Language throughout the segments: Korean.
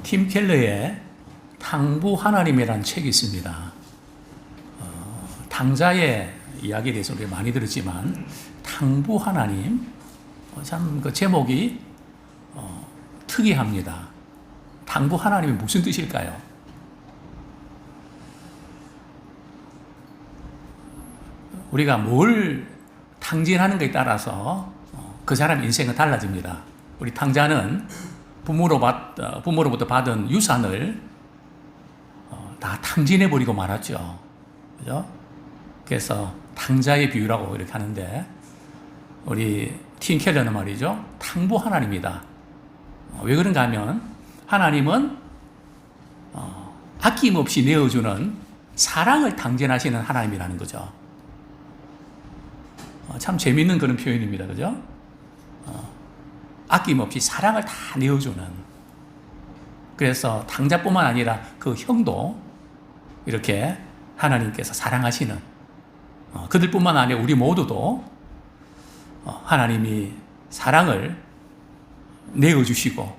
팀 켈러의 탕부 하나님이라는 책이 있습니다. 탕자의 이야기에 대해서 우리가 많이 들었지만 탕부 하나님, 참 그 제목이 특이합니다. 탕부 하나님이 무슨 뜻일까요? 우리가 뭘 탕진하는가에 따라서 그 사람의 인생은 달라집니다. 우리 탕자는 부모로부터 받은 유산을 다 탕진해버리고 말았죠. 그죠? 그래서 탕자의 비유라고 이렇게 하는데, 우리 팀 켈러는 말이죠, 탕부 하나님이다. 왜 그런가 하면, 하나님은 아낌없이 내어주는 사랑을 탕진하시는 하나님이라는 거죠. 참 재밌는 그런 표현입니다. 그죠? 아낌없이 사랑을 다 내어주는. 그래서 탕자뿐만 아니라 그 형도 이렇게 하나님께서 사랑하시는, 그들뿐만 아니라 우리 모두도 하나님이 사랑을 내어주시고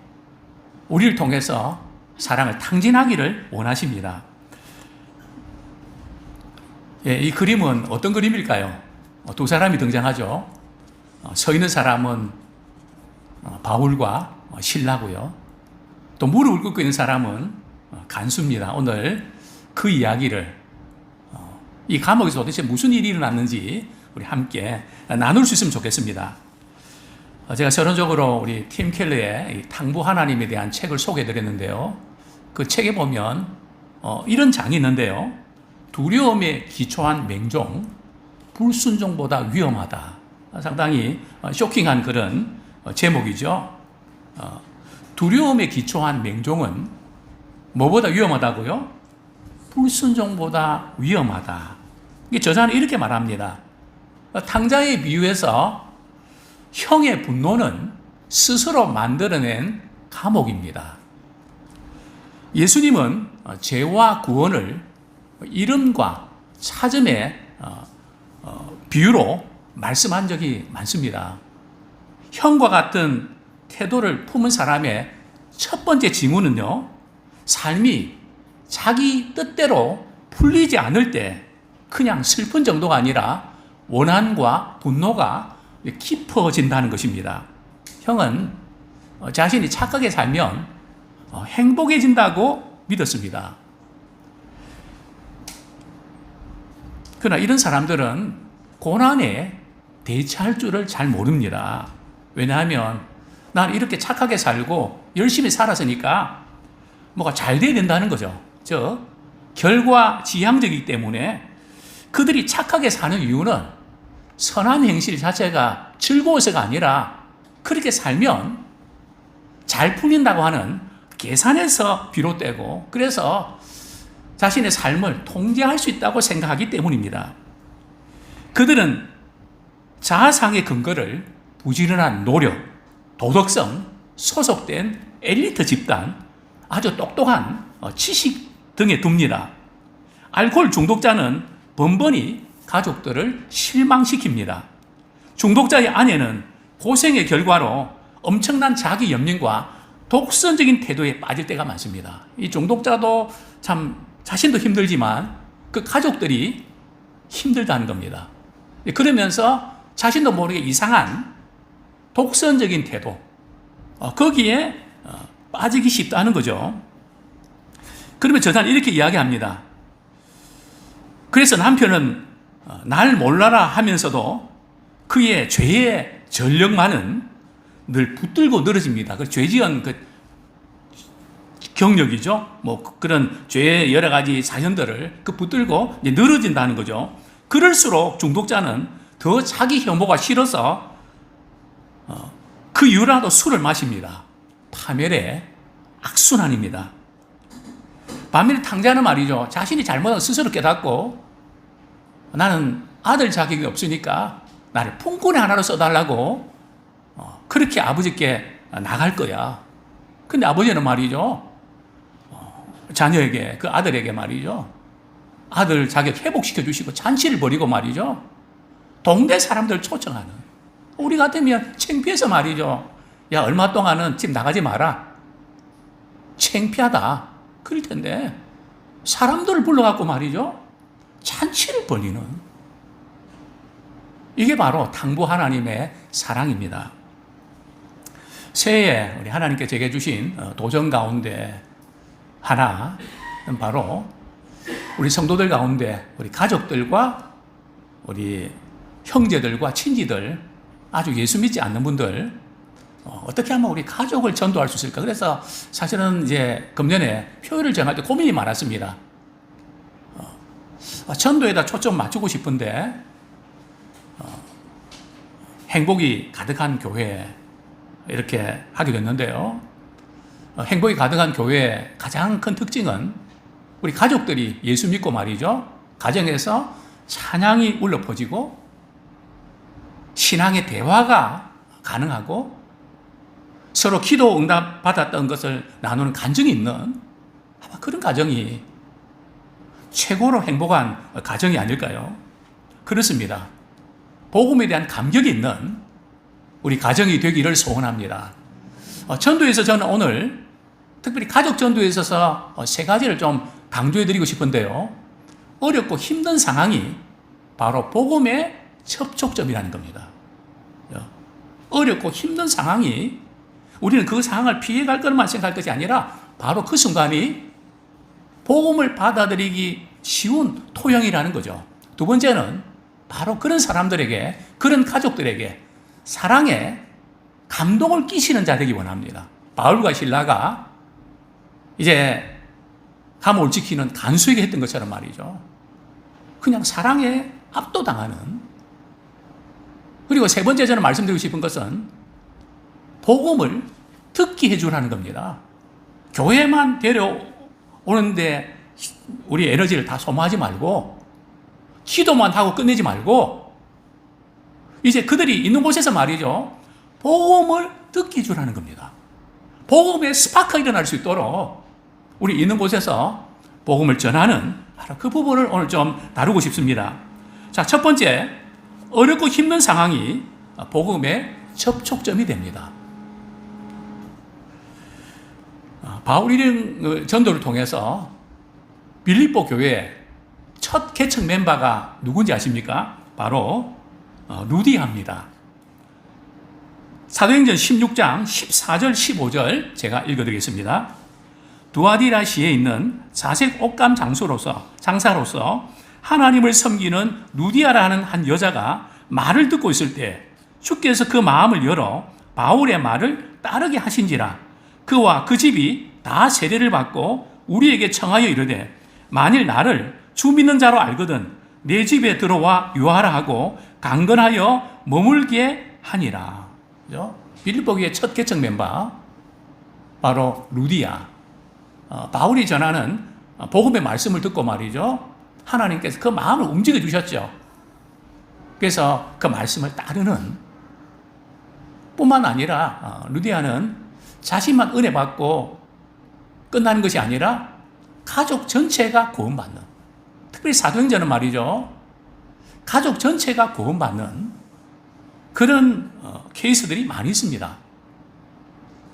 우리를 통해서 사랑을 탕진하기를 원하십니다. 예, 이 그림은 어떤 그림일까요? 두 사람이 등장하죠. 서 있는 사람은 바울과 실라고요. 또 무릎을 꿇고 있는 사람은 간수입니다. 오늘 그 이야기를, 이 감옥에서 도대체 무슨 일이 일어났는지 우리 함께 나눌 수 있으면 좋겠습니다. 제가 서론적으로 우리 팀 켈러의 탕부 하나님에 대한 책을 소개해드렸는데요. 그 책에 보면 이런 장이 있는데요. 두려움에 기초한 맹종, 불순종보다 위험하다. 상당히 쇼킹한 그런 제목이죠. 두려움에 기초한 맹종은 뭐보다 위험하다고요? 불순종보다 위험하다. 저자는 이렇게 말합니다. 탕자에 비유해서 형의 분노는 스스로 만들어낸 감옥입니다. 예수님은 죄와 구원을 이름과 차점의 비유로 말씀한 적이 많습니다. 형과 같은 태도를 품은 사람의 첫 번째 징후는요, 삶이 자기 뜻대로 풀리지 않을 때 그냥 슬픈 정도가 아니라 원한과 분노가 깊어진다는 것입니다. 형은 자신이 착하게 살면 행복해진다고 믿었습니다. 그러나 이런 사람들은 고난에 대처할 줄을 잘 모릅니다. 왜냐하면 난 이렇게 착하게 살고 열심히 살았으니까 뭐가 잘 돼야 된다는 거죠. 즉, 결과 지향적이기 때문에 그들이 착하게 사는 이유는 선한 행실 자체가 즐거워서가 아니라 그렇게 살면 잘 풀린다고 하는 계산에서 비롯되고, 그래서 자신의 삶을 통제할 수 있다고 생각하기 때문입니다. 그들은 자아상의 근거를 부지런한 노력, 도덕성, 소속된 엘리트 집단, 아주 똑똑한 지식 등에 둡니다. 알코올 중독자는 번번이 가족들을 실망시킵니다. 중독자의 아내는 고생의 결과로 엄청난 자기 연민과 독선적인 태도에 빠질 때가 많습니다. 이 중독자도 참 자신도 힘들지만 그 가족들이 힘들다는 겁니다. 그러면서 자신도 모르게 이상한 독선적인 태도, 거기에 빠지기 쉽다는 거죠. 그러면 저자는 이렇게 이야기합니다. 그래서 남편은 날 몰라라 하면서도 그의 죄의 전력만은 늘 붙들고 늘어집니다. 그 죄지은 그 경력이죠. 뭐 그런 죄의 여러 가지 사연들을 붙들고 늘어진다는 거죠. 그럴수록 중독자는 더 자기 혐오가 싫어서 그 이유라도 술을 마십니다. 파멸의 악순환입니다. 반면에 탕자는 말이죠, 자신이 잘못한 스스로 깨닫고 나는 아들 자격이 없으니까 나를 품꾼의 하나로 써달라고 그렇게 아버지께 나갈 거야. 근데 아버지는 말이죠, 자녀에게, 그 아들에게 말이죠, 아들 자격 회복시켜 주시고 잔치를 벌이고 말이죠, 동네 사람들 초청하는, 우리 같으면 창피해서 말이죠, 야 얼마 동안은 집 나가지 마라, 창피하다. 그럴 텐데 사람들을 불러갖고 말이죠. 잔치를 벌이는 이게 바로 당부 하나님의 사랑입니다. 새해에 우리 하나님께 제게 주신 도전 가운데 하나는 바로 우리 성도들 가운데 우리 가족들과 우리 형제들과 친지들 아주 예수 믿지 않는 분들 어떻게 하면 우리 가족을 전도할 수 있을까? 그래서 사실은 이제 금년에 표현을 정할 때 고민이 많았습니다. 전도에다 초점 맞추고 싶은데 행복이 가득한 교회 이렇게 하게 됐는데요. 행복이 가득한 교회의 가장 큰 특징은 우리 가족들이 예수 믿고 말이죠. 가정에서 찬양이 울려 퍼지고 신앙의 대화가 가능하고 서로 기도 응답 받았던 것을 나누는 간증이 있는 아마 그런 가정이 최고로 행복한 가정이 아닐까요? 그렇습니다. 복음에 대한 감격이 있는 우리 가정이 되기를 소원합니다. 전도에서 저는 오늘 특별히 가족 전도에 있어서 세 가지를 좀 강조해 드리고 싶은데요. 어렵고 힘든 상황이 바로 복음의 접촉점이라는 겁니다. 어렵고 힘든 상황이 우리는 그 상황을 피해갈 것만 생각할 것이 아니라 바로 그 순간이 복음을 받아들이기 쉬운 토형이라는 거죠. 두 번째는 바로 그런 사람들에게, 그런 가족들에게 사랑에 감동을 끼치는 자 되기 원합니다. 바울과 실라가 이제 감옥을 지키는 간수에게 했던 것처럼 말이죠. 그냥 사랑에 압도당하는. 그리고 세 번째 저는 말씀드리고 싶은 것은 복음을 듣게 해주라는 겁니다. 교회만 데려오는데 우리 에너지를 다 소모하지 말고 기도만 하고 끝내지 말고 이제 그들이 있는 곳에서 말이죠. 복음을 듣게 해주라는 겁니다. 복음의 스파크가 일어날 수 있도록 우리 있는 곳에서 복음을 전하는 바로 그 부분을 오늘 좀 다루고 싶습니다. 자, 첫 번째, 어렵고 힘든 상황이 복음의 접촉점이 됩니다. 바울 일행 전도를 통해서 빌립보 교회 첫 개척 멤버가 누군지 아십니까? 바로 루디아입니다. 사도행전 16장 14절 15절 제가 읽어드리겠습니다. 두아디라시에 있는 자색 옷감 장사로서 하나님을 섬기는 루디아라는 한 여자가 말을 듣고 있을 때 주께서 그 마음을 열어 바울의 말을 따르게 하신지라. 그와 그 집이 다 세례를 받고 우리에게 청하여 이르되 만일 나를 주 믿는 자로 알거든 내 집에 들어와 유하라 하고 강건하여 머물게 하니라. 빌립보 교회 첫 개척 멤버 바로 루디아. 바울이 전하는 복음의 말씀을 듣고 말이죠. 하나님께서 그 마음을 움직여 주셨죠. 그래서 그 말씀을 따르는 뿐만 아니라 루디아는 자신만 은혜 받고 끝나는 것이 아니라 가족 전체가 구원받는, 특별히 사도행전은 말이죠. 가족 전체가 구원받는 그런 케이스들이 많이 있습니다.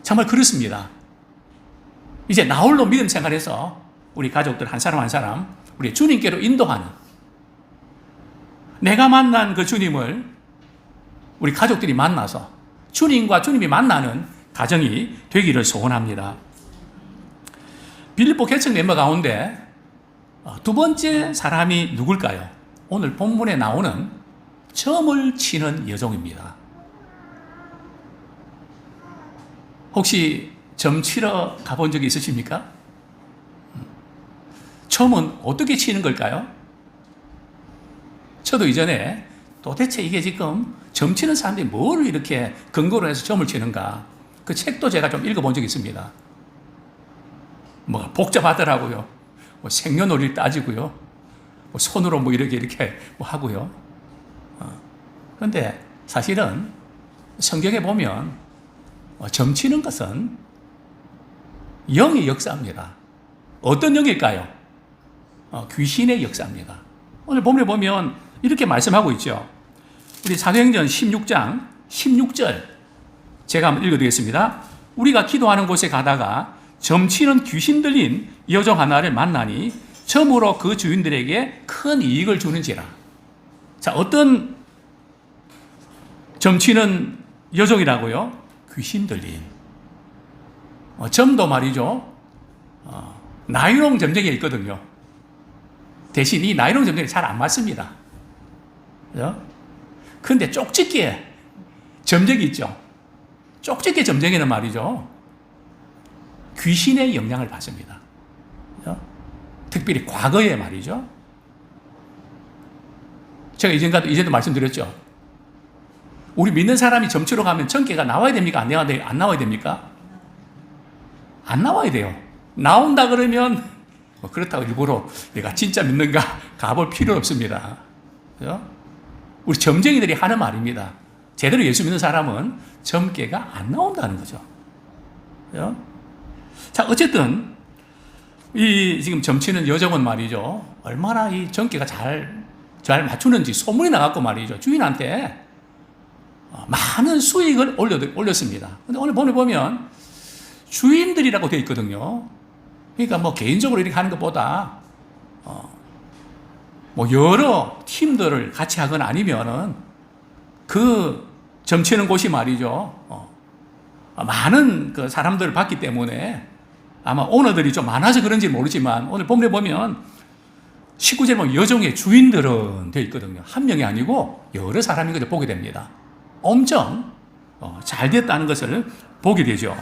정말 그렇습니다. 이제 나홀로 믿음 생활에서 우리 가족들 한 사람 한 사람 우리 주님께로 인도하는, 내가 만난 그 주님을 우리 가족들이 만나서 주님과 주님이 만나는 가정이 되기를 소원합니다. 빌립보 개척 멤버 가운데 두 번째 사람이 누굴까요? 오늘 본문에 나오는 점을 치는 여종입니다. 혹시 점 치러 가본 적이 있으십니까? 점은 어떻게 치는 걸까요? 저도 이전에 도대체 이게 지금 점 치는 사람들이 뭘 이렇게 근거로 해서 점을 치는가, 그 책도 제가 좀 읽어본 적이 있습니다. 뭐 복잡하더라고요. 뭐 생년월일 따지고요. 뭐 손으로 뭐 이렇게 뭐 하고요. 그런데 사실은 성경에 보면 점치는 것은 영의 역사입니다. 어떤 영일까요? 귀신의 역사입니다. 오늘 본문에 보면 이렇게 말씀하고 있죠. 우리 사도행전 16장 16절 제가 한번 읽어드리겠습니다. 우리가 기도하는 곳에 가다가 점치는 귀신 들린 여종 하나를 만나니 처음으로 그 주인들에게 큰 이익을 주는지라. 자, 어떤 점치는 여종이라고요? 귀신 들린. 점도 말이죠. 나일론 점쟁이가 있거든요. 대신 이 나일론 점쟁이 잘 안 맞습니다. 그런데 쪽집게 점쟁이 있죠. 쪽집게 점쟁이는 말이죠. 귀신의 영향을 받습니다. 특별히 과거에 말이죠. 제가 이전도 말씀드렸죠. 우리 믿는 사람이 점치러 가면 점괘가 나와야 됩니까? 안 나와야 됩니까? 안 나와야 돼요. 나온다 그러면 그렇다고 일부러 내가 진짜 믿는가 가볼 필요 없습니다. 우리 점쟁이들이 하는 말입니다. 제대로 예수 믿는 사람은 점괘가 안 나온다는 거죠. 자, 어쨌든 이 지금 점치는 여종은 말이죠. 얼마나 이 점괘가 잘 맞추는지 소문이 나갖고 말이죠. 주인한테 많은 수익을 올렸습니다. 근데 오늘 보면 주인들이라고 되어 있거든요. 그러니까 뭐 개인적으로 이렇게 하는 것보다 뭐 여러 팀들을 같이 하거나 아니면은 그 점치는 곳이 말이죠. 많은 그 사람들을 봤기 때문에 아마 오너들이 좀 많아서 그런지 모르지만 오늘 본문에 보면 19절에 보면 여종의 주인들은 되어 있거든요. 한 명이 아니고 여러 사람인 것을 보게 됩니다. 엄청 잘 됐다는 것을 보게 되죠.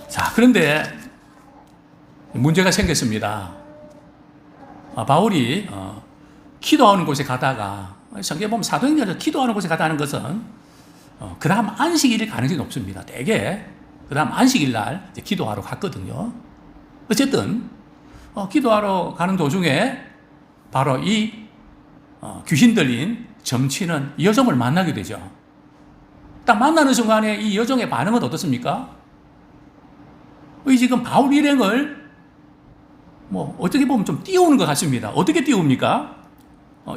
자, 그런데 문제가 생겼습니다. 바울이 기도하는 곳에 가다가 성경에 보면 사도행전에서 기도하는 곳에 가다는 것은 그 다음 안식일일 가능성이 높습니다. 대개 그 다음 안식일 날 기도하러 갔거든요. 어쨌든 기도하러 가는 도중에 바로 이 귀신 들린 점치는 여종을 만나게 되죠. 딱 만나는 순간에 이 여종의 반응은 어떻습니까? 지금 바울 일행을 뭐 어떻게 보면 좀 띄우는 것 같습니다. 어떻게 띄웁니까?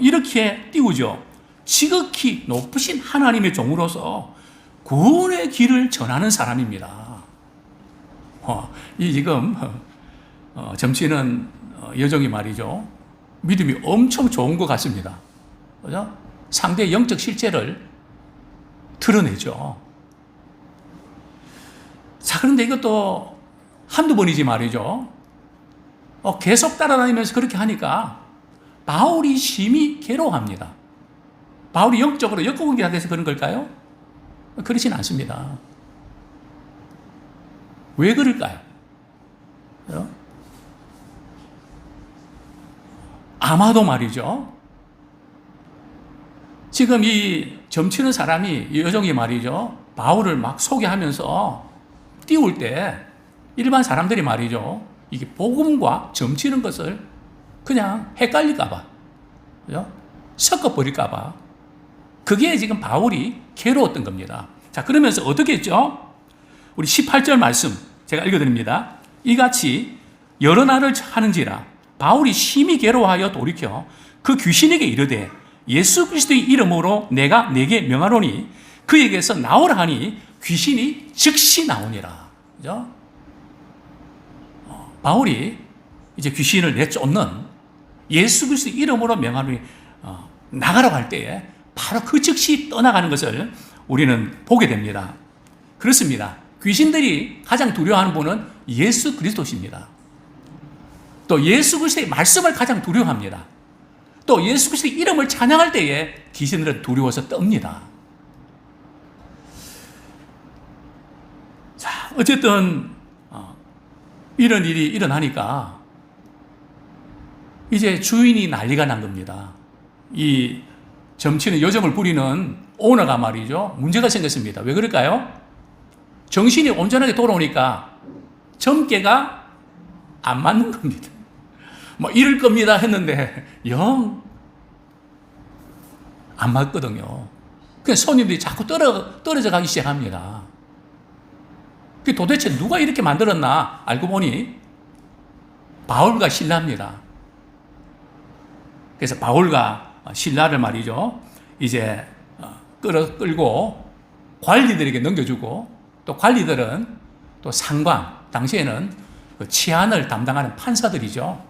이렇게 띄우죠. 지극히 높으신 하나님의 종으로서 구원의 길을 전하는 사람입니다. 이 지금 점치는 여종이 말이죠. 믿음이 엄청 좋은 것 같습니다. 그죠? 상대의 영적 실체를 드러내죠. 자, 그런데 이것도 한두 번이지 말이죠. 계속 따라다니면서 그렇게 하니까 바울이 심히 괴로워합니다. 바울이 영적으로 역공격이 돼서 그런 걸까요? 그렇진 않습니다. 왜 그럴까요? 아마도 말이죠. 지금 이 점치는 사람이, 이 여종이 말이죠. 바울을 막 소개하면서 띄울 때 일반 사람들이 말이죠. 이게 복음과 점치는 것을 그냥 헷갈릴까봐, 섞어버릴까봐. 그게 지금 바울이 괴로웠던 겁니다. 자, 그러면서 어떻게 했죠? 우리 18절 말씀 제가 읽어드립니다. 이같이 여러 날을 하는지라 바울이 심히 괴로워하여 돌이켜 그 귀신에게 이르되 예수 그리스도의 이름으로 내가 네게 명하노니 그에게서 나오라 하니 귀신이 즉시 나오니라. 그죠? 바울이 이제 귀신을 내쫓는 예수 그리스도의 이름으로 명하노니 나가라고 할 때에 바로 그 즉시 떠나가는 것을 우리는 보게 됩니다. 그렇습니다. 귀신들이 가장 두려워하는 분은 예수 그리스도십니다. 또 예수 그리스도의 말씀을 가장 두려워합니다. 또 예수 그리스도의 이름을 찬양할 때에 귀신들은 두려워서 떱니다. 자, 어쨌든 이런 일이 일어나니까 이제 주인이 난리가 난 겁니다. 이 점치는 여정을 부리는 오너가 말이죠. 문제가 생겼습니다. 왜 그럴까요? 정신이 온전하게 돌아오니까 점괘가 안 맞는 겁니다. 뭐 이럴 겁니다 했는데 영 안 맞거든요. 그래서 손님들이 자꾸 떨어져 가기 시작합니다. 도대체 누가 이렇게 만들었나 알고 보니 바울과 실라입니다. 그래서 바울과 실라를 말이죠. 이제 끌고 관리들에게 넘겨주고 또 관리들은 또 상관, 당시에는 그 치안을 담당하는 판사들이죠.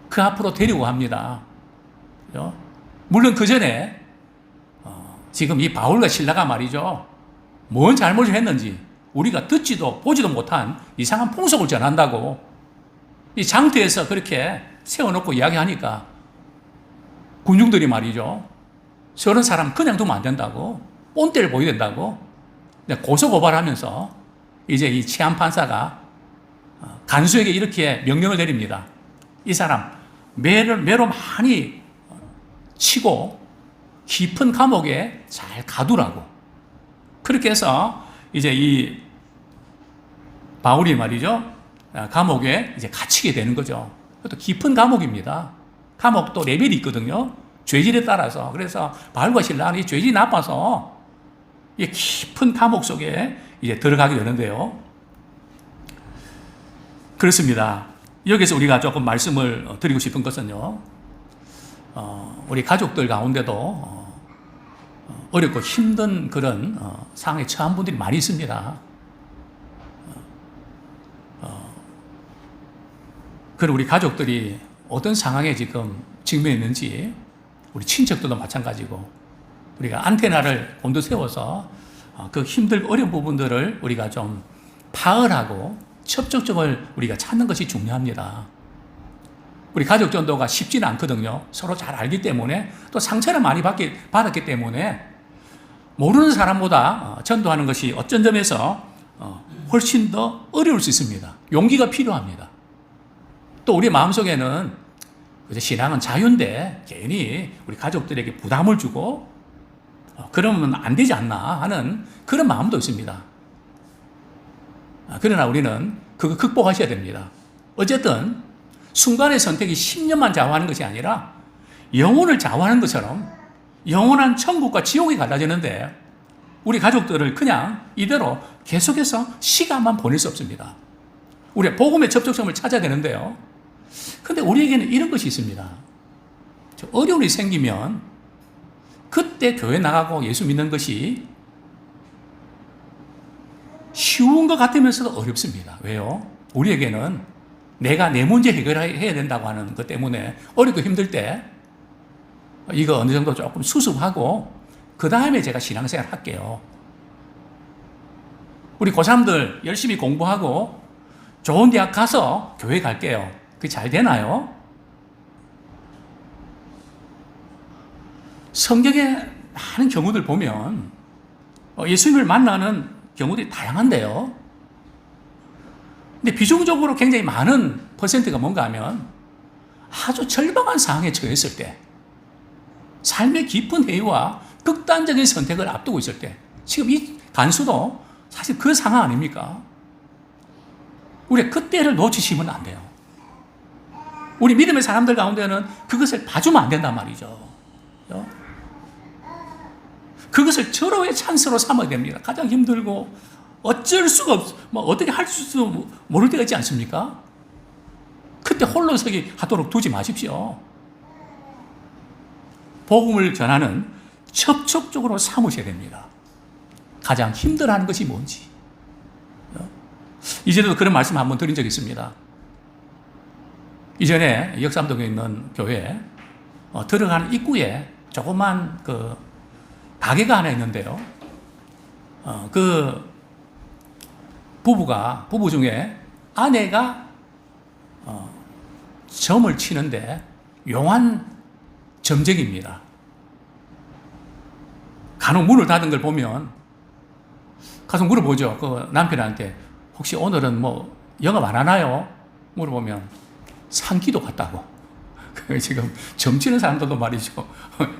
그 앞으로 데리고 갑니다. 그죠? 물론 그 전에 지금 이 바울과 실라가 말이죠. 뭔 잘못을 했는지 우리가 듣지도 보지도 못한 이상한 풍속을 전한다고 이 장터에서 그렇게 세워놓고 이야기하니까 군중들이 말이죠. 저런 사람 그냥 두면 안 된다고, 본때를 보여야 된다고 고소고발하면서 이제 이 치안 판사가 간수에게 이렇게 명령을 내립니다. 이 사람 매로 많이 치고 깊은 감옥에 잘 가두라고. 그렇게 해서 이제 이 바울이 말이죠. 감옥에 이제 갇히게 되는 거죠. 그것도 깊은 감옥입니다. 감옥도 레벨이 있거든요. 죄질에 따라서. 그래서 바울과 실라는 이 죄질이 나빠서 이 깊은 감옥 속에 이제 들어가게 되는데요. 그렇습니다. 여기서 우리가 조금 말씀을 드리고 싶은 것은요. 우리 가족들 가운데도 어렵고 힘든 그런 상황에 처한 분들이 많이 있습니다. 그런 우리 가족들이 어떤 상황에 지금 직면했는지 우리 친척들도 마찬가지고 우리가 안테나를 곤두세워서 그 힘들고 어려운 부분들을 우리가 좀 파악하고 접촉점을 우리가 찾는 것이 중요합니다. 우리 가족 전도가 쉽지는 않거든요. 서로 잘 알기 때문에 또 상처를 많이 받았기 때문에 모르는 사람보다 전도하는 것이 어쩐 점에서 훨씬 더 어려울 수 있습니다. 용기가 필요합니다. 또 우리 마음속에는 신앙은 자유인데 괜히 우리 가족들에게 부담을 주고 그러면 안 되지 않나 하는 그런 마음도 있습니다. 그러나 우리는 그거 극복하셔야 됩니다. 어쨌든 순간의 선택이 10년만 좌우하는 것이 아니라 영혼을 좌우하는 것처럼 영원한 천국과 지옥이 갈라지는데 우리 가족들을 그냥 이대로 계속해서 시간만 보낼 수 없습니다. 우리가 복음의 접촉점을 찾아야 되는데요. 근데 우리에게는 이런 것이 있습니다. 어려움이 생기면 그때 교회 나가고 예수 믿는 것이 쉬운 것 같으면서도 어렵습니다. 왜요? 우리에게는 내가 내 문제 해결해야 된다고 하는 것 때문에 어렵고 힘들 때 이거 어느 정도 조금 수습하고 그 다음에 제가 신앙생활 할게요. 우리 고3들 열심히 공부하고 좋은 대학 가서 교회 갈게요. 그게 잘 되나요? 성경에 많은 경우들 보면 예수님을 만나는 경우들이 다양한데요. 근데 비중적으로 굉장히 많은 퍼센트가 뭔가 하면 아주 절박한 상황에 처했을 때, 삶의 깊은 회의와 극단적인 선택을 앞두고 있을 때, 지금 이 간수도 사실 그 상황 아닙니까? 우리가 그때를 놓치시면 안 돼요. 우리 믿음의 사람들 가운데는 그것을 봐주면 안 된단 말이죠. 그것을 절호의 찬스로 삼아야 됩니다. 가장 힘들고 어쩔 수가 어떻게 할 수 모를 때가 있지 않습니까? 그때 홀로서기 하도록 두지 마십시오. 복음을 전하는 접촉적으로 삼으셔야 됩니다. 가장 힘들어하는 것이 뭔지. 이전에도 그런 말씀 한번 드린 적이 있습니다. 이전에 역삼동에 있는 교회에 들어가는 입구에 조그만 그 가게가 하나 있는데요. 그 부부 중에 아내가 점을 치는데 용한 점쟁입니다. 간혹 문을 닫은 걸 보면 가서 물어보죠. 그 남편한테 혹시 오늘은 뭐 영업 안 하나요? 물어보면 상기도 같다고. 지금 점 치는 사람들도 말이죠.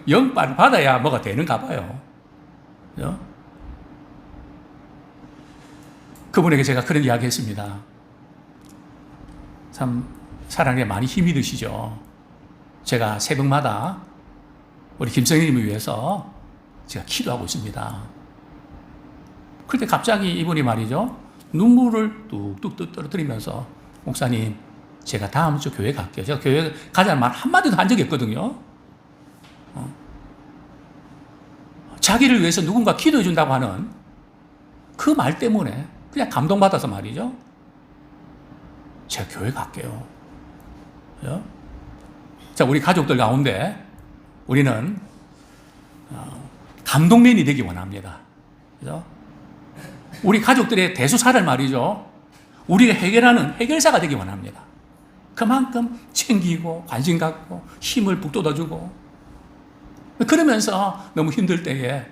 영빨 받아야 뭐가 되는가 봐요. 그죠? 그분에게 제가 그런 이야기 했습니다. 참 사랑에 많이 힘이 드시죠. 제가 새벽마다 우리 김성희님을 위해서 제가 기도하고 있습니다. 그때 갑자기 이분이 말이죠. 눈물을 뚝뚝 떨어뜨리면서 목사님, 제가 다음 주 교회 갈게요. 제가 교회 가자는 말 한마디도 한 적이 없거든요. 자기를 위해서 누군가 기도해 준다고 하는 그 말 때문에 그냥 감동받아서 말이죠. 제가 교회 갈게요. 그죠? 자, 우리 가족들 가운데 우리는 감동맨이 되기 원합니다. 그죠? 우리 가족들의 대수사를 말이죠. 우리가 해결하는 해결사가 되기 원합니다. 그만큼 챙기고 관심 갖고 힘을 북돋아주고 그러면서 너무 힘들 때에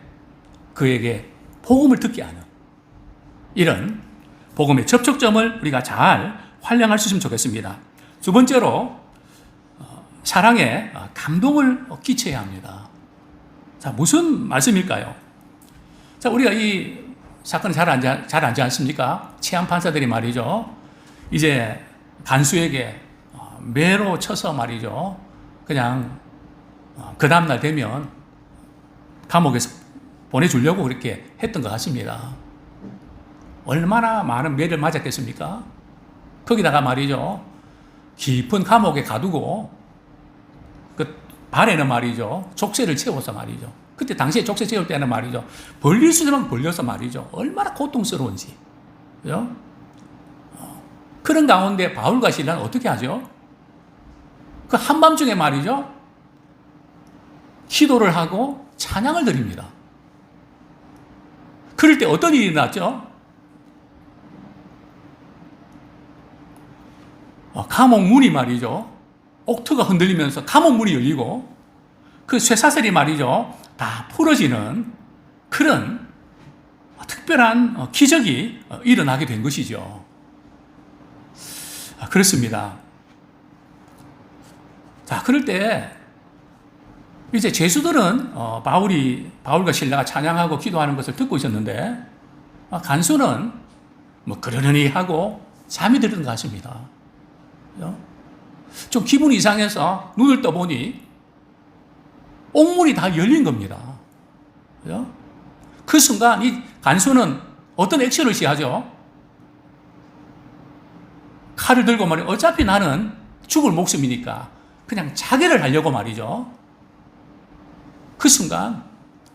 그에게 복음을 듣게 하는 이런 복음의 접촉점을 우리가 잘 활용할 수 있으면 좋겠습니다. 두 번째로 사랑에 감동을 끼쳐야 합니다. 자, 무슨 말씀일까요? 자, 우리가 이 사건을 잘 알지 않습니까? 치안 판사들이 말이죠. 이제 간수에게 매로 쳐서 말이죠. 그냥 그 다음날 되면 감옥에서 보내주려고 그렇게 했던 것 같습니다. 얼마나 많은 매를 맞았겠습니까? 거기다가 말이죠. 깊은 감옥에 가두고 그 발에는 말이죠. 족쇄를 채워서 말이죠. 그때 당시에 족쇄 채울 때는 말이죠. 벌릴 수 있는 벌려서 말이죠. 얼마나 고통스러운지. 그죠? 그런 가운데 바울과 실라는 어떻게 하죠? 그 한밤중에 말이죠. 기도를 하고 찬양을 드립니다. 그럴 때 어떤 일이 났죠? 감옥 문이 말이죠. 옥토가 흔들리면서 감옥 문이 열리고 그 쇠사슬이 말이죠. 다 풀어지는 그런 특별한 기적이 일어나게 된 것이죠. 그렇습니다. 자, 그럴 때 이제 죄수들은 바울과 실라가 찬양하고 기도하는 것을 듣고 있었는데 간수는 뭐 그러려니 하고 잠이 들은 것 같습니다. 좀 기분이 이상해서 눈을 떠보니 옥문이 다 열린 겁니다. 그 순간 이 간수는 어떤 액션을 취하죠? 칼을 들고 말이에요. 어차피 나는 죽을 목숨이니까 그냥 자결을 하려고 말이죠. 그 순간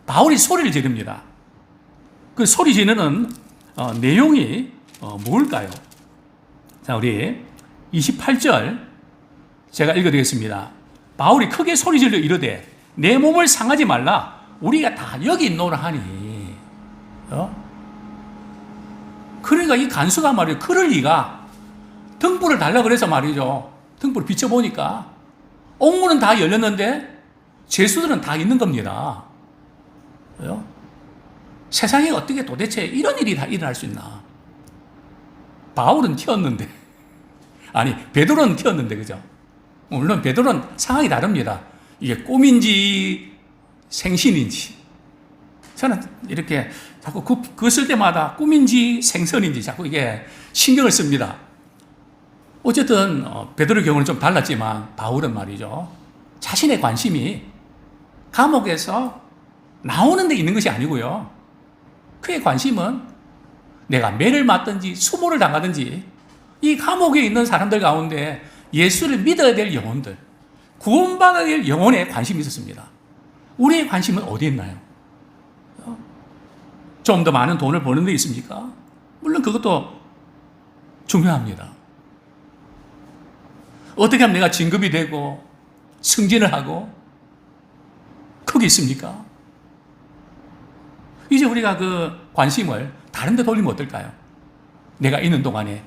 바울이 소리를 지릅니다. 그 소리 지르는 내용이 뭘까요? 자, 우리 28절 제가 읽어드리겠습니다. 바울이 크게 소리질러 이르되 내 몸을 상하지 말라. 우리가 다 여기 있노라 하니. 그러니까 이 간수가 말이에요. 그럴 리가. 등불을 달라고 그래서 말이죠. 등불을 비춰보니까 옥문은 다 열렸는데 죄수들은 다 있는 겁니다. 세상에 어떻게 도대체 이런 일이 다 일어날 수 있나? 바울은 튀었는데, 아니 베드로는 튀었는데, 그죠? 물론 베드로는 상황이 다릅니다. 이게 꿈인지 생신인지. 저는 이렇게 자꾸 그 쓸 때마다 꿈인지 생선인지 자꾸 이게 신경을 씁니다. 어쨌든 베드로의 경우는 좀 달랐지만 바울은 말이죠. 자신의 관심이 감옥에서 나오는 데 있는 것이 아니고요. 그의 관심은 내가 매를 맞든지 수모를 당하든지 이 감옥에 있는 사람들 가운데 예수를 믿어야 될 영혼들, 구원받아야 될 영혼에 관심이 있었습니다. 우리의 관심은 어디에 있나요? 좀 더 많은 돈을 버는 데 있습니까? 물론 그것도 중요합니다. 어떻게 하면 내가 진급이 되고 승진을 하고 거기 있습니까? 이제 우리가 그 관심을 다른 데 돌리면 어떨까요? 내가 있는 동안에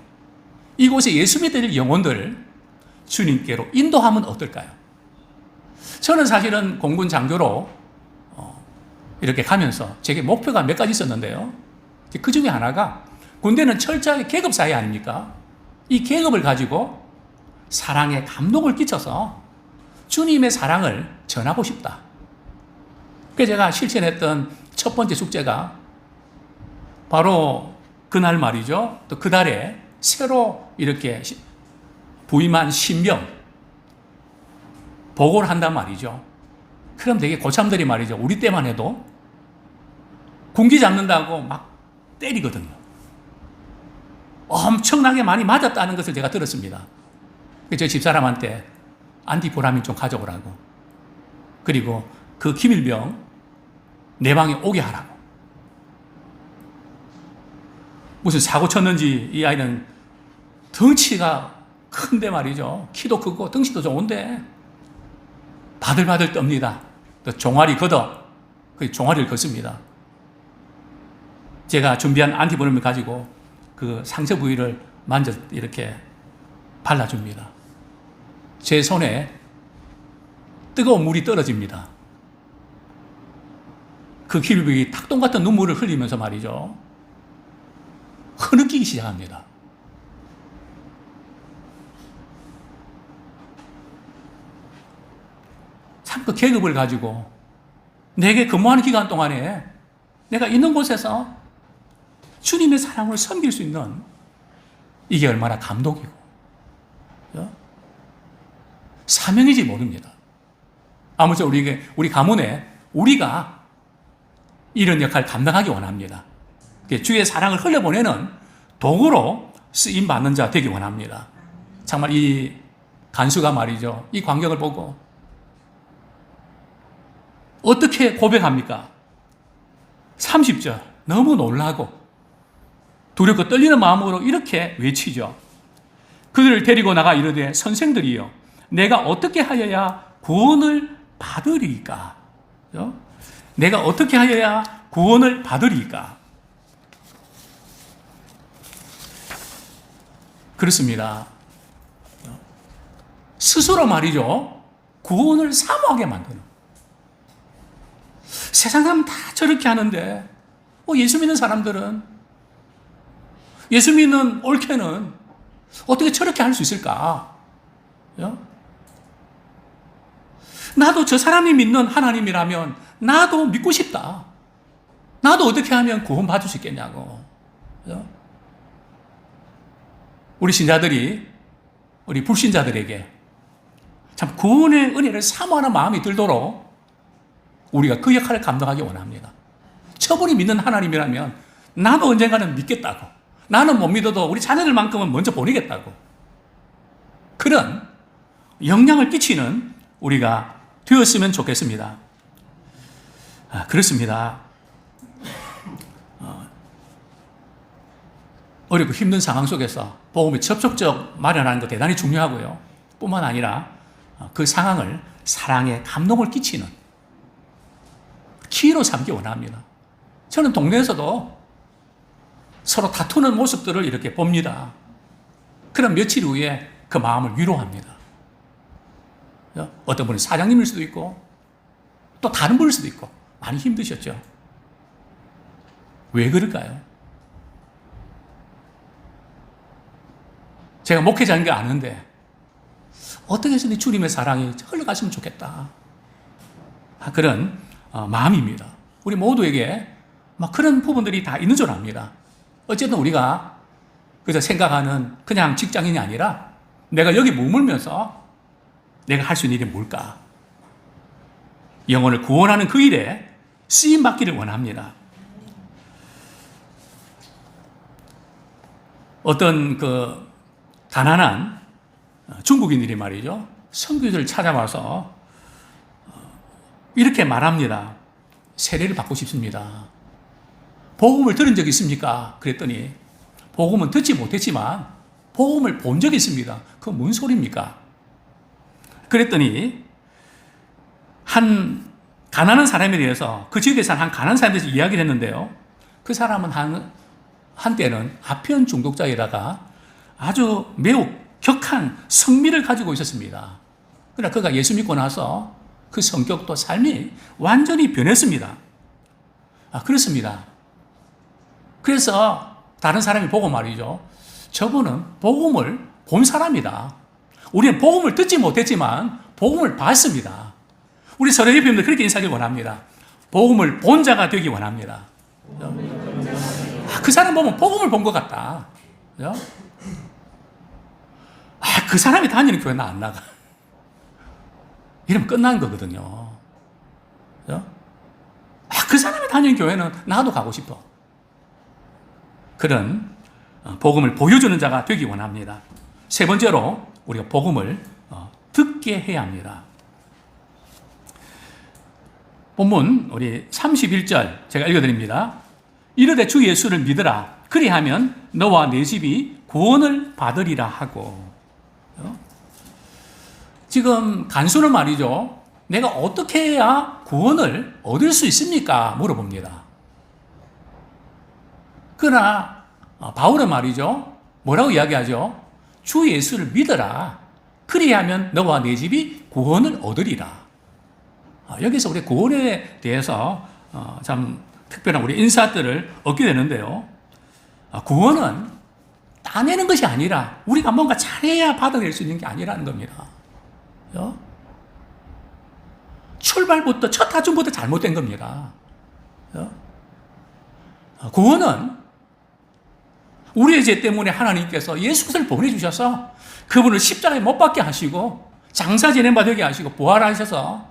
이곳에 예수 믿을 영혼들을 주님께로 인도하면 어떨까요? 저는 사실은 공군 장교로 이렇게 가면서 제게 목표가 몇 가지 있었는데요. 그 중에 하나가 군대는 철저하게 계급 사회 아닙니까? 이 계급을 가지고 사랑에 감동을 끼쳐서 주님의 사랑을 전하고 싶다. 그래서 제가 실천했던 첫 번째 숙제가 바로 그날 말이죠. 또 그 달에 새로 이렇게 부임한 신병 보고를 한단 말이죠. 그럼 되게 고참들이 말이죠. 우리 때만 해도 군기 잡는다고 막 때리거든요. 엄청나게 많이 맞았다는 것을 제가 들었습니다. 저 집사람한테 안티포라민 좀 가져오라고. 그리고 그 기밀병 내 방에 오게 하라고. 무슨 사고 쳤는지 이 아이는 덩치가 큰데 말이죠. 키도 크고 덩치도 좋은데 바들바들 떱니다. 또 종아리 걷어 그 종아리를 걷습니다. 제가 준비한 안티버럼을 가지고 그 상처 부위를 만져 이렇게 발라줍니다. 제 손에 뜨거운 물이 떨어집니다. 그 길벽이 탁동 같은 눈물을 흘리면서 말이죠. 흐느끼기 시작합니다. 참 그 계급을 가지고 내게 근무하는 기간 동안에 내가 있는 곳에서 주님의 사랑을 섬길 수 있는 이게 얼마나 감동이고 사명인지 모릅니다. 아무쪼록 우리 가문에 우리가 이런 역할을 감당하기 원합니다. 주의 사랑을 흘려보내는 도구로 쓰임받는 자 되기 원합니다. 정말 이 간수가 말이죠. 이 광경을 보고 어떻게 고백합니까? 30절 너무 놀라고 두렵고 떨리는 마음으로 이렇게 외치죠. 그들을 데리고 나가 이르되 선생들이여 내가 어떻게 하여야 구원을 받으리까? 내가 어떻게 하여야 구원을 받으리까? 그렇습니다. 스스로 말이죠. 구원을 사모하게 만드는. 세상 사람 다 저렇게 하는데 예수 믿는 사람들은 예수 믿는 올케는 어떻게 저렇게 할 수 있을까? 나도 저 사람이 믿는 하나님이라면 나도 믿고 싶다. 나도 어떻게 하면 구원받을 수 있겠냐고. 우리 신자들이 우리 불신자들에게 참 구원의 은혜를 사모하는 마음이 들도록 우리가 그 역할을 감당하기 원합니다. 저분이 믿는 하나님이라면 나도 언젠가는 믿겠다고. 나는 못 믿어도 우리 자녀들만큼은 먼저 보내겠다고. 그런 영향을 끼치는 우리가 되었으면 좋겠습니다. 그렇습니다. 어렵고 힘든 상황 속에서 복음의 접촉적 마련하는 것 대단히 중요하고요. 뿐만 아니라 그 상황을 사랑의 감동을 끼치는 키로 삼기 원합니다. 저는 동네에서도 서로 다투는 모습들을 이렇게 봅니다. 그럼 며칠 후에 그 마음을 위로합니다. 어떤 분은 사장님일 수도 있고 또 다른 분일 수도 있고 많이 힘드셨죠. 왜 그럴까요? 제가 목회자인 게 아는데 어떻게 해서든 주님의 사랑이 흘러갔으면 좋겠다. 그런 마음입니다. 우리 모두에게 그런 부분들이 다 있는 줄 압니다. 어쨌든 우리가 그저 생각하는 그냥 직장인이 아니라 내가 여기 머물면서 내가 할 수 있는 일이 뭘까? 영혼을 구원하는 그 일에 쓰임받기를 원합니다. 어떤 그 가난한 중국인들이 말이죠. 선교지를 찾아와서 이렇게 말합니다. 세례를 받고 싶습니다. 복음을 들은 적 있습니까? 그랬더니 복음은 듣지 못했지만 복음을 본 적이 있습니다. 그건 뭔 소리입니까? 그랬더니 한 가난한 사람에 대해서 그 지역에 사는 한 가난한 사람에 대해서 이야기를 했는데요. 그 사람은 한때는 아편 중독자에다가 아주 매우 격한 성미를 가지고 있었습니다. 그러나 그가 예수 믿고 나서 그 성격도 삶이 완전히 변했습니다. 그렇습니다. 그래서 다른 사람이 보고 말이죠. 저분은 복음을 본 사람이다. 우리는 복음을 듣지 못했지만 복음을 봤습니다. 우리 서로 예배님들 그렇게 인사하길 원합니다. 복음을 본 자가 되기 원합니다. 그 사람 보면 복음을 본 것 같다. 그 사람이 다니는 교회 나 안 나가. 이러면 끝난 거거든요. 그 사람이 다니는 교회는 나도 가고 싶어. 그런 복음을 보여주는 자가 되기 원합니다. 세 번째로 우리가 복음을 듣게 해야 합니다. 본문 우리 31절 제가 읽어드립니다. 이르되 주 예수를 믿으라. 그리하면 너와 내 집이 구원을 받으리라 하고. 지금 간수는 말이죠. 내가 어떻게 해야 구원을 얻을 수 있습니까? 물어봅니다. 그러나 바울은 말이죠. 뭐라고 이야기하죠? 주 예수를 믿어라. 그리하면 너와 내 집이 구원을 얻으리라. 여기서 우리 구원에 대해서 참 특별한 우리 인사들을 얻게 되는데요. 구원은 따내는 것이 아니라 우리가 뭔가 잘해야 받아낼 수 있는 게 아니라는 겁니다. 출발부터 첫 타준부터 잘못된 겁니다. 구원은 우리의 죄 때문에 하나님께서 예수 그리스도를 보내주셔서 그분을 십자가에 못 박게 하시고 장사 지낸 바 되게 하시고 부활하셔서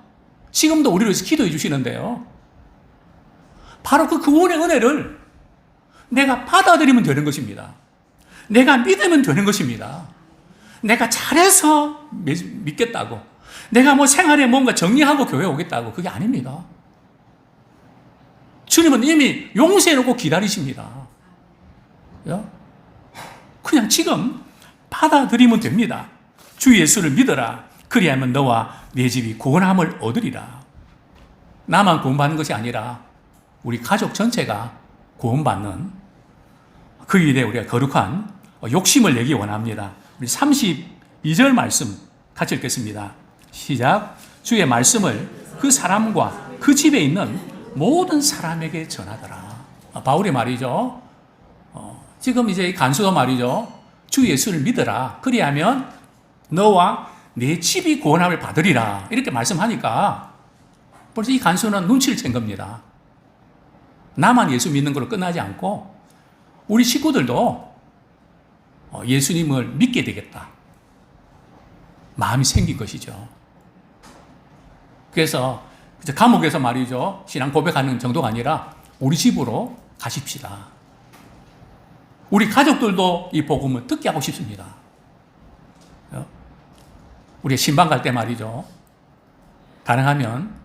지금도 우리를 위해서 기도해 주시는데요. 바로 그 구원의 은혜를 내가 받아들이면 되는 것입니다. 내가 믿으면 되는 것입니다. 내가 잘해서 믿겠다고, 내가 뭐 생활에 뭔가 정리하고 교회 오겠다고, 그게 아닙니다. 주님은 이미 용서해놓고 기다리십니다. 그냥 지금 받아들이면 됩니다. 주 예수를 믿어라. 그리하면 너와 내 집이 구원함을 얻으리라. 나만 구원받는 것이 아니라 우리 가족 전체가 구원받는 그 일에 우리가 거룩한 욕심을 내기 원합니다. 우리 32절 말씀 같이 읽겠습니다. 시작. 주의 말씀을 그 사람과 그 집에 있는 모든 사람에게 전하더라. 바울이 말이죠. 지금 이제 간수도 말이죠. 주 예수를 믿어라. 그리하면 너와 내 집이 구원함을 받으리라. 이렇게 말씀하니까 벌써 이 간수는 눈치를 챈 겁니다. 나만 예수 믿는 걸로 끝나지 않고 우리 식구들도 예수님을 믿게 되겠다. 마음이 생긴 것이죠. 그래서 감옥에서 말이죠. 신앙 고백하는 정도가 아니라 우리 집으로 가십시다. 우리 가족들도 이 복음을 듣게 하고 싶습니다. 우리 신방 갈 때 말이죠. 가능하면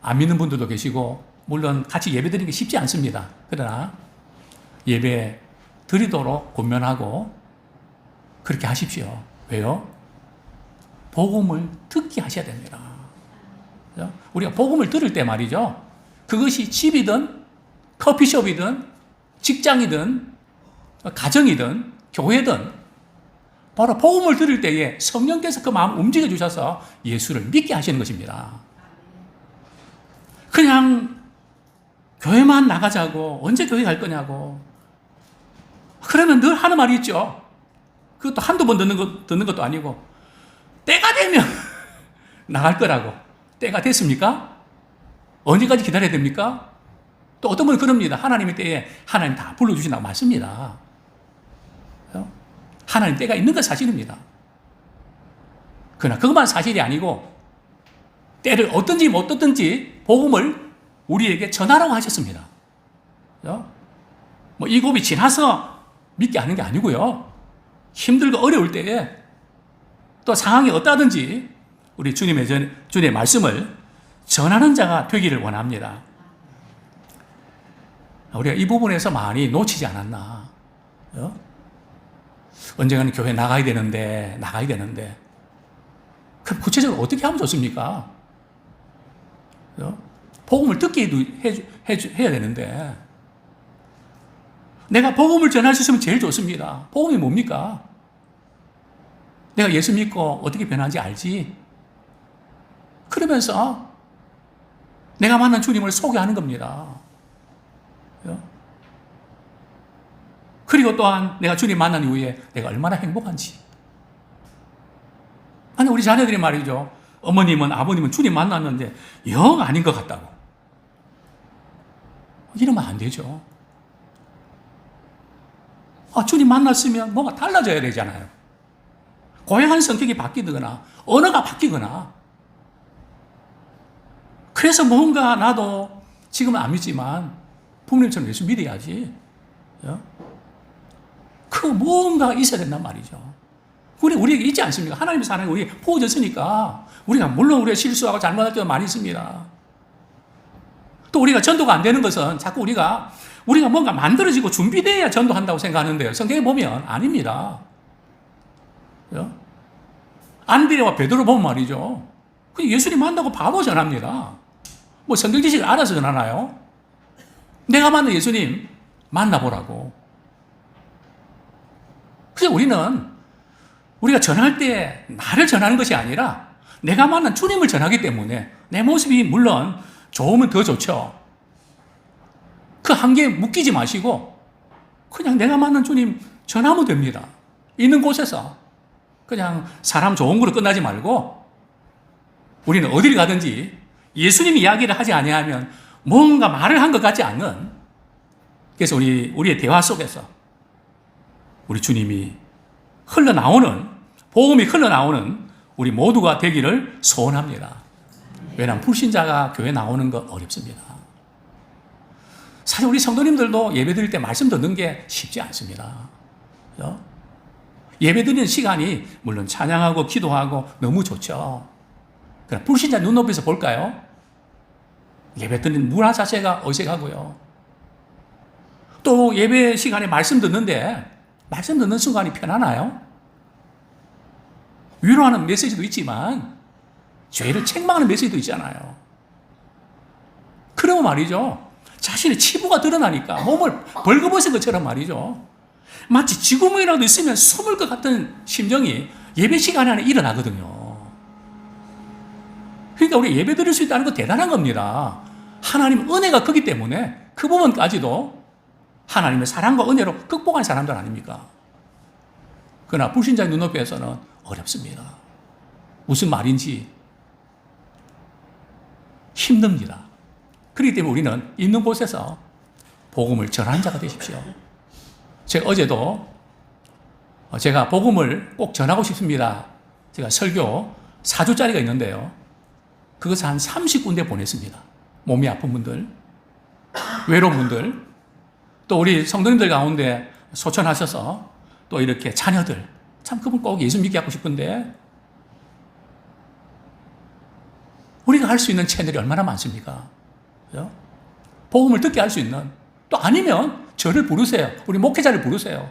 안 믿는 분들도 계시고 물론 같이 예배 드리는 게 쉽지 않습니다. 그러나 예배 드리도록 권면하고 그렇게 하십시오. 왜요? 복음을 듣게 하셔야 됩니다. 우리가 복음을 들을 때 말이죠. 그것이 집이든 커피숍이든 직장이든 가정이든 교회든 바로 복음을 들을 때에 성령께서 그 마음을 움직여 주셔서 예수를 믿게 하시는 것입니다. 그냥 교회만 나가자고, 언제 교회 갈 거냐고, 그러면 늘 하는 말이 있죠. 그것도 한두 번 듣는 것도 아니고 때가 되면 나갈 거라고. 때가 됐습니까? 언제까지 기다려야 됩니까? 또 어떤 분은 그럽니다. 하나님의 때에 하나님 다 불러주신다고 맞습니다. 하나님 때가 있는 건 사실입니다. 그러나 그것만 사실이 아니고 때를 얻든지 못 얻든지 복음을 우리에게 전하라고 하셨습니다. 뭐 이 고비 지나서 믿게 하는 게 아니고요. 힘들고 어려울 때에 또 상황이 어떠하든지 우리 주님의 말씀을 전하는 자가 되기를 원합니다. 우리가 이 부분에서 많이 놓치지 않았나. 언젠가는 교회 나가야 되는데 그럼 구체적으로 어떻게 하면 좋습니까? 복음을 듣게 해야 되는데 내가 복음을 전할 수 있으면 제일 좋습니다. 복음이 뭡니까? 내가 예수 믿고 어떻게 변하는지 알지? 그러면서 내가 만난 주님을 소개하는 겁니다. 그리고 또한 내가 주님 만난 이후에 내가 얼마나 행복한지. 아니 우리 자녀들이 말이죠. 어머님은 아버님은 주님 만났는데 영 아닌 것 같다고. 이러면 안 되죠. 주님 만났으면 뭐가 달라져야 되잖아요. 고향한 성격이 바뀌거나 언어가 바뀌거나. 그래서 뭔가 나도 지금은 안 믿지만 부모님처럼 예수 믿어야지. 그 뭔가 있어야 된단 말이죠. 우리에게 있지 않습니까? 하나님의 사랑이 우리에게 부어졌으니까 우리가 물론 우리가 실수하고 잘못할 때도 많이 있습니다. 또 우리가 전도가 안 되는 것은 자꾸 우리가 우리가 뭔가 만들어지고 준비되어야 전도한다고 생각하는데요. 성경에 보면 아닙니다. 안드레와 베드로 보면 말이죠. 예수님 만나고 바로 전합니다. 뭐 성경 지식을 알아서 전하나요? 내가 만난 예수님 만나보라고. 그래서 우리가 전할 때 나를 전하는 것이 아니라 내가 만난 주님을 전하기 때문에 내 모습이 물론 좋으면 더 좋죠. 그 한계에 묶이지 마시고 그냥 내가 만난 주님 전하면 됩니다. 있는 곳에서 그냥 사람 좋은 거로 끝나지 말고 우리는 어디를 가든지 예수님 이야기를 하지 아니하면 뭔가 말을 한 것 같지 않는, 그래서 우리의 대화 속에서 우리 주님이 복음이 흘러나오는 우리 모두가 되기를 소원합니다. 왜냐하면 불신자가 교회 나오는 거 어렵습니다. 사실 우리 성도님들도 예배 드릴 때 말씀 듣는 게 쉽지 않습니다. 그렇죠? 예배 드리는 시간이 물론 찬양하고 기도하고 너무 좋죠. 그러나 불신자 눈높이에서 볼까요? 예배 드리는 문화 자체가 어색하고요. 또 예배 시간에 말씀 듣는데 말씀 듣는 순간이 편하나요? 위로하는 메시지도 있지만 죄를 책망하는 메시지도 있잖아요. 그러면 말이죠, 자신의 치부가 드러나니까 몸을 벌거벗은 것처럼 말이죠, 마치 지구멍이라도 있으면 숨을 것 같은 심정이 예배 시간 안에 일어나거든요. 그러니까 우리 예배 드릴 수 있다는 건 대단한 겁니다. 하나님 은혜가 크기 때문에 그 부분까지도 하나님의 사랑과 은혜로 극복한 사람들 아닙니까? 그러나 불신자의 눈높이에서는 어렵습니다. 무슨 말인지 힘듭니다. 그렇기 때문에 우리는 있는 곳에서 복음을 전하는 자가 되십시오. 제가 어제도 제가 복음을 꼭 전하고 싶습니다. 제가 설교 4주짜리가 있는데요. 그것을 한 30군데 보냈습니다. 몸이 아픈 분들, 외로운 분들, 또 우리 성도님들 가운데 소천하셔서 또 이렇게 자녀들, 참 그분 꼭 예수 믿게 하고 싶은데 우리가 할 수 있는 채널이 얼마나 많습니까? 그죠? 복음을 듣게 할 수 있는, 또 아니면 저를 부르세요. 우리 목회자를 부르세요.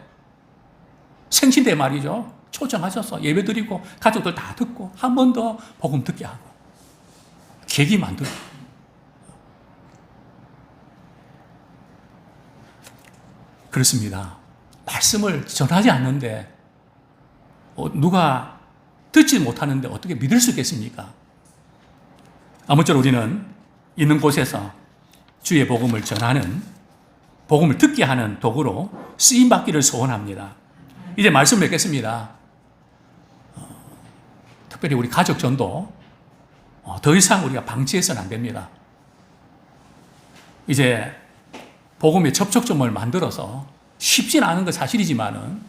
생신대 말이죠. 초청하셔서 예배 드리고 가족들 다 듣고 한 번 더 복음 듣게 하고 계기 만들고. 그렇습니다. 말씀을 전하지 않는데 누가 듣지 못하는데 어떻게 믿을 수 있겠습니까? 아무쪼록 우리는 있는 곳에서 주의 복음을 전하는, 복음을 듣게 하는 도구로 쓰임받기를 소원합니다. 이제 말씀 맺겠습니다. 특별히 우리 가족 전도 더 이상 우리가 방치해서는 안 됩니다. 이제 복음의 접촉점을 만들어서 쉽진 않은 건 사실이지만은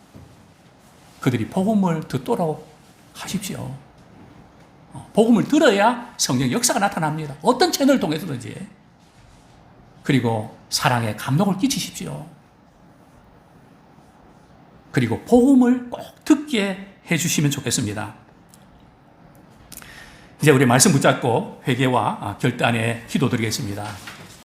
그들이 복음을 듣도록 하십시오. 복음을 들어야 성령 역사가 나타납니다. 어떤 채널을 통해서든지. 그리고 사랑에 감동을 끼치십시오. 그리고 복음을 꼭 듣게 해주시면 좋겠습니다. 이제 우리 말씀 붙잡고 회개와 결단에 기도드리겠습니다.